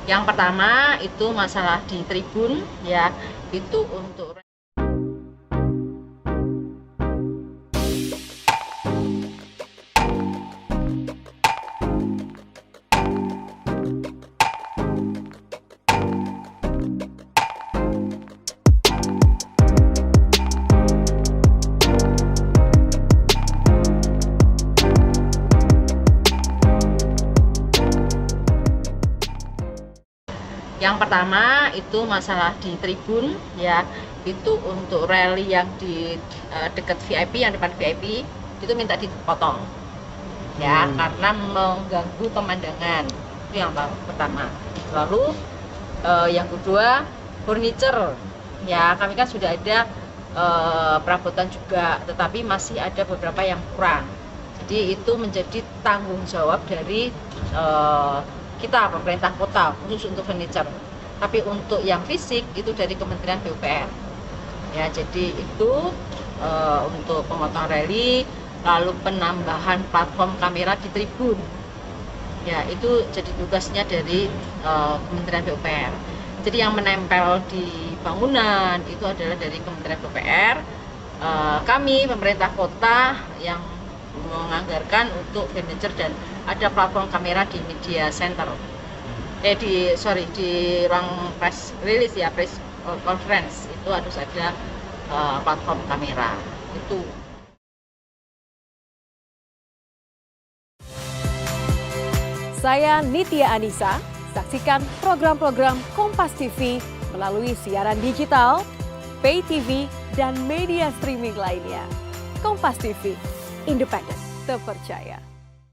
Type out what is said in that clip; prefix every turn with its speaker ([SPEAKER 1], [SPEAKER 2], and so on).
[SPEAKER 1] Yang pertama itu masalah di tribun ya, itu untuk yang pertama itu masalah di tribun ya, itu untuk rally yang di dekat VIP, yang depan VIP itu minta dipotong ya, karena mengganggu pemandangan. Itu yang pertama. Lalu yang kedua, furniture ya, kami kan sudah ada perabotan juga, tetapi masih ada beberapa yang kurang. Jadi itu menjadi tanggung jawab dari kita, pemerintah kota, khusus untuk furniture. Tapi untuk yang fisik itu dari Kementerian PUPR ya. Jadi itu untuk pemotongan rally, lalu penambahan platform kamera di tribun ya, itu jadi tugasnya dari Kementerian PUPR. Jadi yang menempel di bangunan itu adalah dari Kementerian PUPR. Kami pemerintah kota yang menganggarkan untuk furniture, dan ada platform kamera di media center, di ruang press release ya, press conference itu harus ada platform kamera itu.
[SPEAKER 2] Saya Nitya Anissa, saksikan program-program Kompas TV melalui siaran digital, pay TV, dan media streaming lainnya. Kompas TV, independen, terpercaya.